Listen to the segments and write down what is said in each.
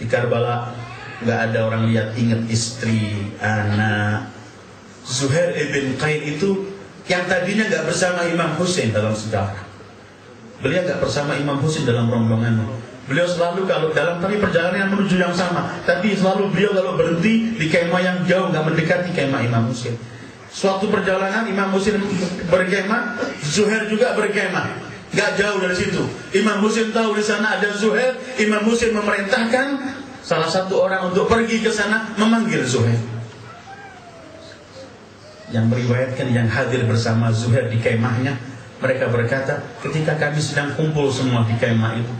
Di Karbala nggak ada orang lihat, ingat istri, anak. Zuhair ibn Qain itu yang tadinya nggak bersama Imam Husain dalam sejarah. Beliau nggak bersama Imam Husain dalam rombongan. Beliau selalu kalau dalam perjalanan menuju yang sama, tapi selalu beliau kalau berhenti di kemah yang jauh, nggak mendekati kemah Imam Husain. Suatu perjalanan Imam Husain berkemah, Zuhair juga berkemah. Gak jauh dari situ. Imam Husain tahu di sana ada Zuhair. Imam Husain memerintahkan salah satu orang untuk pergi ke sana memanggil Zuhair. Yang meriwayatkan yang hadir bersama Zuhair di kemahnya, mereka berkata, ketika kami sedang kumpul semua di kemah itu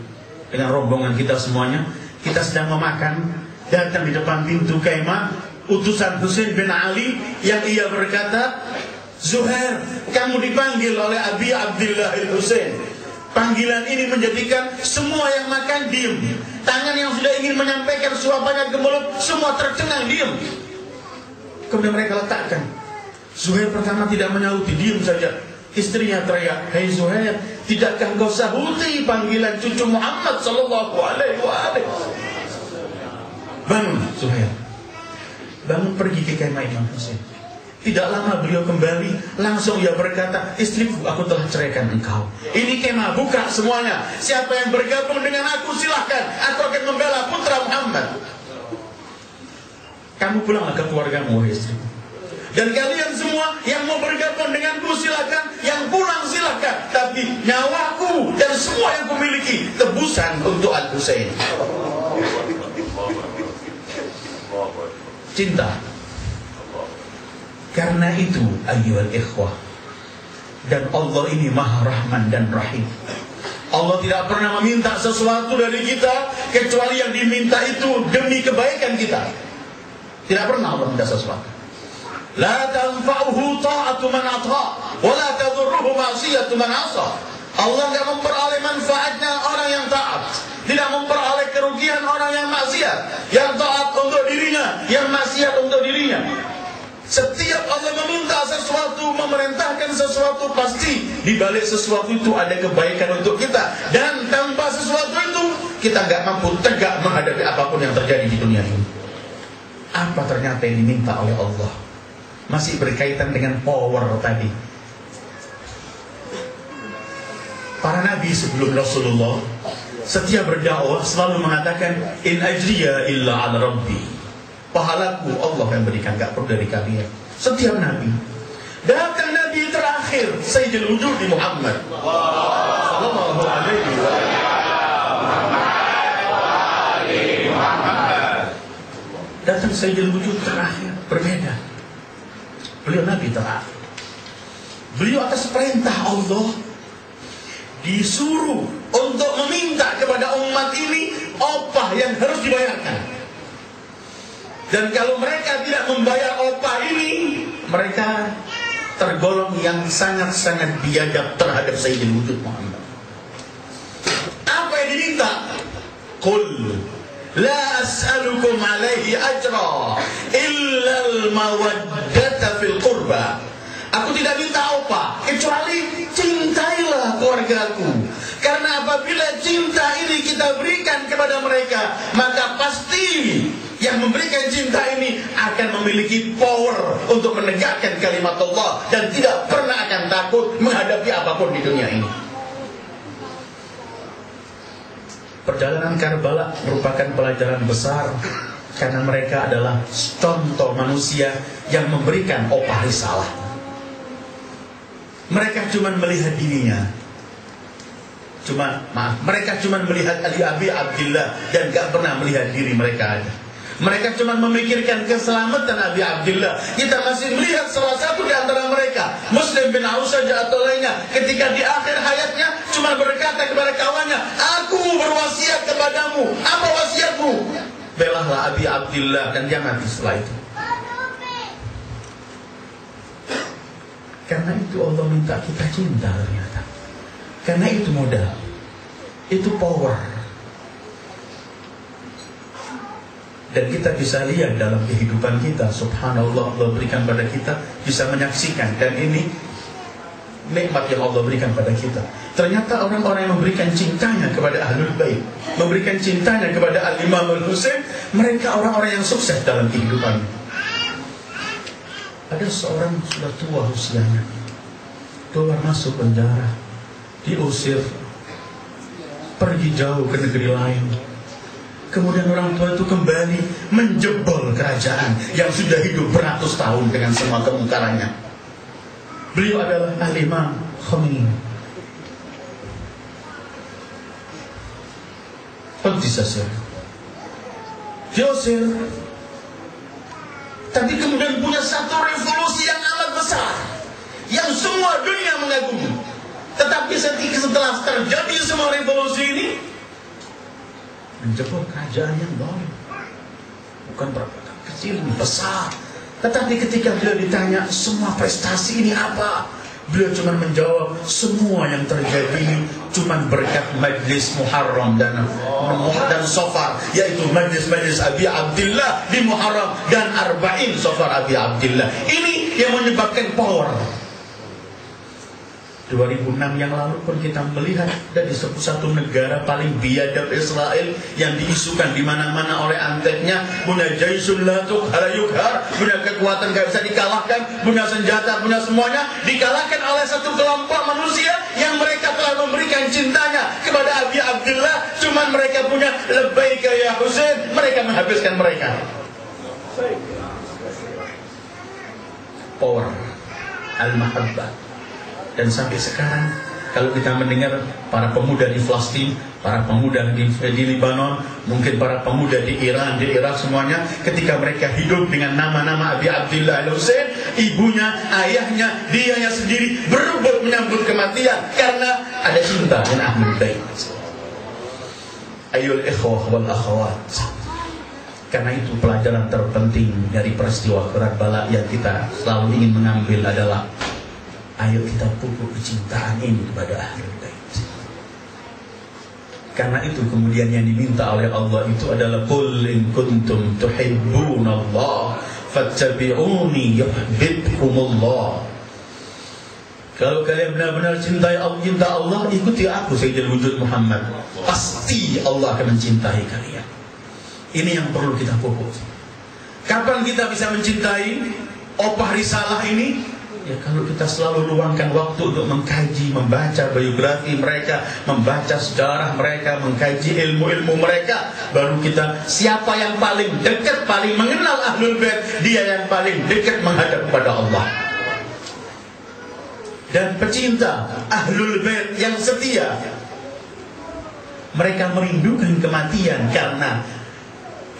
dengan rombongan kita semuanya, kita sedang memakan, datang di depan pintu kemah utusan Husain bin Ali yang ia berkata, Zuhair, kamu dipanggil oleh Abi Abdillah al-Husain. Panggilan ini menjadikan semua yang makan diam. Tangan yang sudah ingin menyampaikan suapannya ke mulut, semua tercengang diam. Kemudian mereka letakkan. Zuhair pertama tidak menyauti, diam saja. Istrinya teriak, "Hai Zuhair, tidakkah engkau sahuti panggilan cucu Muhammad sallallahu alaihi wasallam?" Bangun Zuhair. Bangun pergi ke kemah Imam Husain. Tidak lama beliau kembali, langsung ia berkata, "Istriku, aku telah ceraikan engkau. Ini kemah, buka semuanya. Siapa yang bergabung dengan aku silahkan. Aku akan membela putra Muhammad. Kamu pulanglah ke keluargamu, wahai istriku. Dan kalian semua yang mau bergabung denganku silahkan, yang pulang silahkan. Tapi nyawaku dan semua yang kumiliki tebusan untuk Al-Husain." Cinta. Karena itu ayyuhal ikhwah, dan Allah ini Maha Rahman dan Rahim. Allah tidak pernah meminta sesuatu dari kita kecuali yang diminta itu demi kebaikan kita. Tidak pernah Allah minta sesuatu. La tanfa'uhu ta'atu man ata wa la tadurruhu ma'siyatu man 'asa. Allah tidak memperoleh manfaatnya orang yang taat, tidak memperoleh kerugian orang yang maksiat. Yang taat untuk dirinya, yang maksiat untuk dirinya. Setiap Allah meminta sesuatu, memerintahkan sesuatu, pasti di balik sesuatu itu ada kebaikan untuk kita. Dan tanpa sesuatu itu kita nggak mampu tegak menghadapi apapun yang terjadi di dunia ini. Apa ternyata yang diminta oleh Allah? Masih berkaitan dengan power tadi. Para nabi sebelum Rasulullah setiap berdakwah selalu mengatakan, "In ajriya illa ala rabbi." Pahalaku Allah yang berikan, gak perlu dari kalian. Setiap nabi. Datang nabi terakhir, Sayyidul Wujud Muhammad sallallahu alaihi wasallam. Datang Sayyidul Wujud terakhir, berbeda. Beliau nabi terakhir. Beliau atas perintah Allah disuruh untuk meminta kepada umat ini upah yang harus dibayarkan. Dan kalau mereka tidak membayar upah ini, mereka tergolong yang sangat-sangat biadab terhadap Sayyidul Wujud Muhammad. Apa yang diminta? Qul la as'alukum alaihi ajra illa al-mawaddata fil qurba. Aku tidak minta upah kecuali cintailah keluargaku. Karena apabila cinta ini kita berikan kepada mereka, maka pasti yang memberikan cinta ini akan memiliki power untuk menegakkan kalimat Allah dan tidak pernah akan takut menghadapi apapun di dunia ini. Perjalanan Karbala merupakan pelajaran besar karena mereka adalah contoh manusia yang memberikan opah risalah. Mereka cuma melihat dirinya. Mereka cuma melihat Abi Abdillah dan gak pernah melihat diri mereka aja. Mereka cuma memikirkan keselamatan Abi Abdillah. Kita masih melihat salah satu di antara mereka, Muslim bin Aus saja atau lainnya, ketika di akhir hayatnya cuma berkata kepada kawannya, "Aku berwasiat kepadamu." Apa wasiatmu? Belahlah Abi Abdillah, dan dia mati setelah itu. Karena itu Allah minta kita cinta ternyata. Karena itu modal, itu power. Dan kita bisa lihat dalam kehidupan kita, subhanallah, Allah berikan pada kita bisa menyaksikan. Dan ini nikmat yang Allah berikan pada kita. Ternyata orang-orang yang memberikan cintanya kepada Ahlul Bait, memberikan cintanya kepada Al-Imam Al-Husain, mereka orang-orang yang sukses dalam kehidupan. Ada seorang sudah tua usianya, keluar masuk penjara, diusir, pergi jauh ke negeri lain. Kemudian orang tua itu kembali menjebol kerajaan yang sudah hidup beratus tahun dengan semua kemungkarannya. Beliau adalah Al-Imam Khomeini. Pentisasir, diusir, tapi kemudian punya satu revolusi yang amat besar, yang semua dunia mengagumi. Tetapi setelah terjadi semua revolusi ini, menjebol kerajaan yang baru, bukan perbuatan kecil, ini besar. Tetapi ketika beliau ditanya semua prestasi ini apa, beliau cuma menjawab semua yang terjadi ini cuma berkat majlis Muharram dan Safar, yaitu majlis Abi Abdillah di Muharram dan Arba'in Safar Abi Abdillah. Ini yang menyebabkan power. 2006 yang lalu pun kita melihat dari satu negara paling biadab, Israel, yang diisukan di mana-mana oleh anteknya, punya jaisul la tuqhar yukhar, punya kekuatan gak bisa dikalahkan, punya senjata, punya semuanya, dikalahkan oleh satu kelompok manusia yang mereka telah memberikan cintanya kepada Abi Abdullah. Cuman mereka punya labbaika ya Husain, mereka menghabiskan mereka. Power al-mahabbah. Dan sampai sekarang kalau kita mendengar para pemuda di Palestina, para pemuda di Lebanon, mungkin para pemuda di Iran, di Irak, semuanya ketika mereka hidup dengan nama-nama Abi Abdillah Al-Husain, ibunya, ayahnya, dianya sendiri berebut menyambut kematian karena ada cinta dengan Ahlul Bait. Ayyul ikhwah wal akhawat. Karena itu pelajaran terpenting dari peristiwa berat bala yang kita selalu ingin mengambil adalah ayo kita pupuk kecintaan ini kepada Ahlul Bait. Karena itu kemudian yang diminta oleh Allah itu adalah qul in kuntum tuhibbunallah fattabi'uni yuhibbukumullah. Kalau kalian benar-benar cinta Allah, ikuti aku Sayyidul Wujud Muhammad. Pasti Allah akan mencintai kalian. Ini yang perlu kita pupuk. Kapan kita bisa mencintai opah risalah ini? Ya kalau kita selalu luangkan waktu untuk mengkaji, membaca biografi mereka, membaca sejarah mereka, mengkaji ilmu-ilmu mereka, baru kita siapa yang paling dekat, paling mengenal Ahlul Bait, dia yang paling dekat menghadap kepada Allah. Dan pecinta Ahlul Bait yang setia, mereka merindukan kematian karena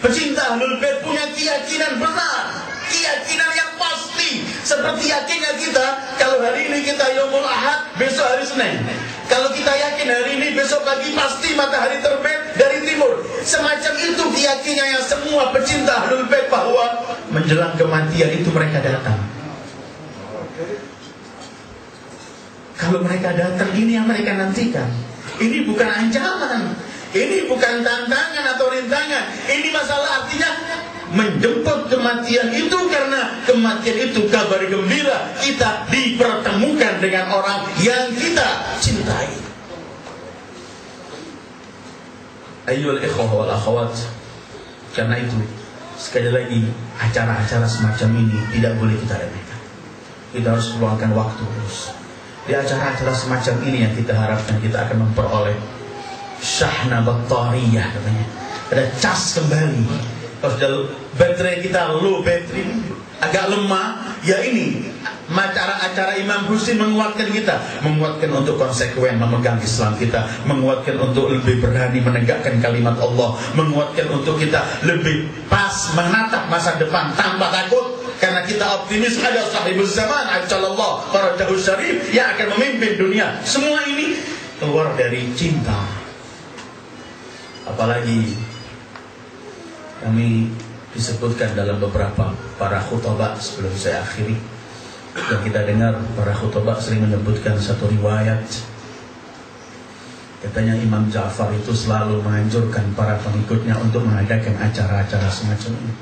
pecinta Ahlul Bait punya keyakinan benar, keyakinan yang pasti. Seperti yakinnya kita, kalau hari ini kita Yaumul Ahad, besok hari Senin. Kalau kita yakin hari ini, besok pagi pasti matahari terbit dari timur. Semacam itu keyakinannya semua pecinta Ahlul Bait, bahwa menjelang kematian itu mereka datang. Kalau mereka datang, ini yang mereka nantikan. Ini bukan ancaman, ini bukan tantangan atau rintangan. Ini masalah artinya menjemput kematian itu, karena kematian itu kabar gembira kita dipertemukan dengan orang yang kita cintai. Ayyul ikhwah wal akhawat. Karena itu sekali lagi acara-acara semacam ini tidak boleh kita remehkan. Kita harus luangkan waktu terus. Di acara-acara semacam ini yang kita harapkan kita akan memperoleh syahna battariyah namanya. Ada cas kembali. Kalau baterai kita low battery, agak lemah, ya ini acara-acara Imam Husain menguatkan kita, menguatkan untuk konsekuen memegang Islam kita, menguatkan untuk lebih berani menegakkan kalimat Allah, menguatkan untuk kita lebih pas menatap masa depan tanpa takut, karena kita optimis ada sahibul zaman ajallallah farajahu syarif yang akan memimpin dunia. Semua ini keluar dari cinta. Apalagi kami disebutkan dalam beberapa para khutbah sebelum saya akhiri, dan kita dengar para khutbah sering menyebutkan satu riwayat. Katanya Imam Ja'far itu selalu menganjurkan para pengikutnya untuk mengadakan acara-acara semacam ini.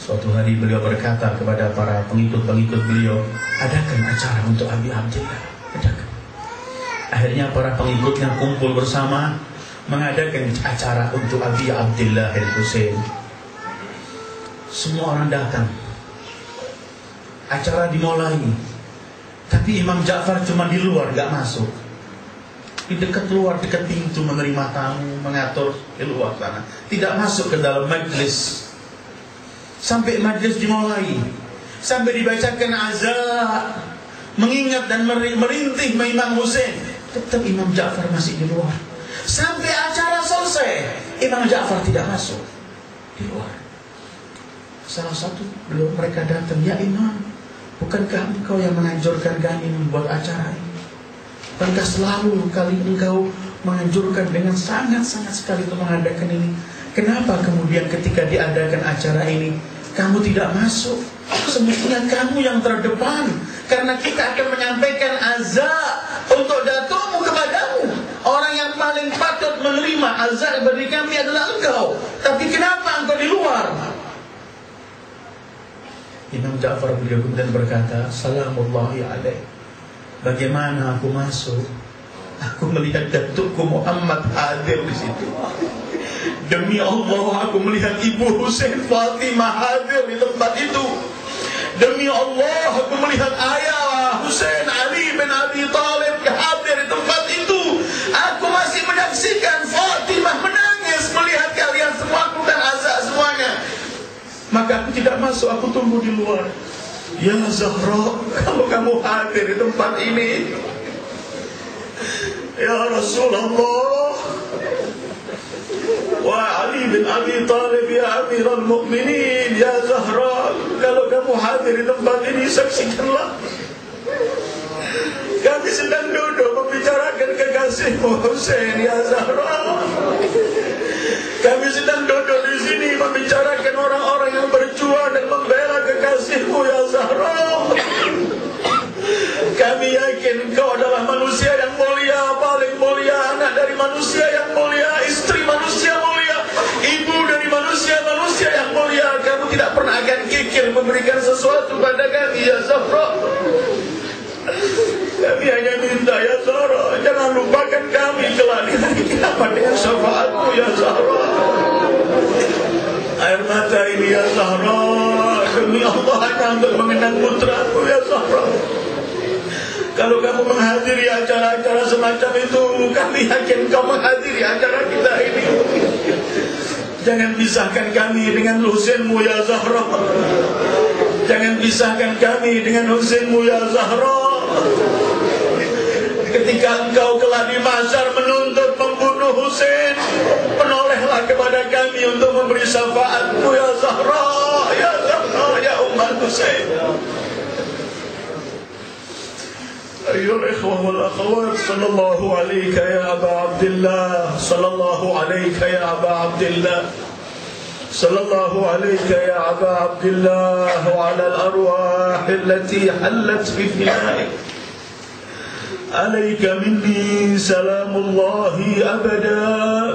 Suatu hari beliau berkata kepada para pengikut-pengikut beliau, adakan acara untuk Abi Abdillah, adakan. Akhirnya para pengikutnya kumpul bersama mengadakan acara untuk Abi Abdillah al-Husain. Semua orang datang. Acara dimulai, tapi Imam Ja'far cuma di luar, gak masuk. Di dekat luar, dekat pintu menerima tamu, mengatur di luar sana. Tidak masuk ke dalam majlis. Sampai majlis dimulai, sampai dibacakan azan, mengingat dan merintih Imam Husain, tetap Imam Ja'far masih di luar. Sampai acara selesai, Imam Ja'far tidak masuk, di luar. Salah satu mereka datang, ya Imam, bukankah engkau yang menganjurkan kami membuat acara ini? Bukankah selalu kali engkau menganjurkan dengan sangat-sangat sekali untuk mengadakan ini? Kenapa kemudian ketika diadakan acara ini kamu tidak masuk? Semestinya kamu yang terdepan, karena kita akan menyampaikan azan untuk datumu kepadamu. Orang yang paling patut menerima azan bagi kami adalah engkau. Tapi kenapa engkau di luar? Imam Ja'far beliau kemudian berkata, salamullahi alaih. Bagaimana aku masuk? Aku melihat datukku Muhammad hadir di situ. Demi Allah, aku melihat Ibu Husain Fatimah hadir di tempat itu. Demi Allah, aku melihat ayah Husain Ali bin Abi Thalib hadir di tempat itu. Aku masih menyaksikan Fatimah menangis melihat kalian semua dan azan semuanya. Maka aku tidak masuk, aku tunggu di luar. Ya Zahra, kalau kamu hadir di tempat ini, ya Rasulullah, wa Ali bin Abi Thalib, ya Amirul Mukminin, ya Zahra, kalau kamu hadir di tempat ini, saksikanlah. Kami sedang duduk membicarakan kekasihmu Husain, ya Zahra. Kami sedang duduk di sini membicarakan orang-orang yang berjuang dan membela kekasihmu, ya Zahra. Kami yakin kau adalah manusia yang mulia, paling mulia, anak dari manusia yang mulia, istri manusia mulia, ibu dari manusia yang mulia. Kamu tidak pernah akan kikir memberikan sesuatu pada kami, ya Zahra. Kami hanya minta, ya Zahra, jangan lupakan kami kelak di hari kiamat dengan syafaatmu, ya Zahra. Air mata ini, ya Zahra, demi Allah hanya untuk mengenang putraku, ya Zahra. Kalau kamu menghadiri acara-acara semacam itu, kami yakin kau menghadiri acara kita ini. Jangan pisahkan kami dengan Husainmu, ya Zahra. Jangan pisahkan kami dengan Husainmu, ya Zahra. Ketika engkau kelak di mahsyar menuntut membunuh Husain, penolehlah kepada kami untuk memberi syafaatmu, ya Zahra, ya Zahra, ya Ummul Husain. أيها الإخوة والأخوات، صلى الله عليك يا أبا عبد الله، صلى الله عليك يا أبا عبد الله، صلى الله عليك يا أبا عبد الله، وعلى الأرواح التي حلت في فنائك. عليك مني سلام الله أبدا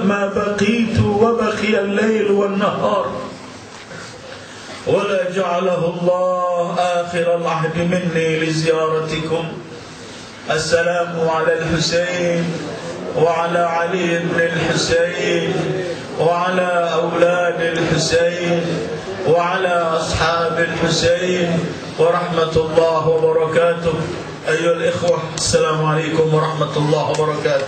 ما بقيت وبقي الليل والنهار، ولا جعله الله آخر العهد مني لزيارتكم. السلام على الحسين وعلى علي بن الحسين وعلى أولاد الحسين وعلى أصحاب الحسين ورحمة الله وبركاته. أيها الإخوة، السلام عليكم ورحمة الله وبركاته.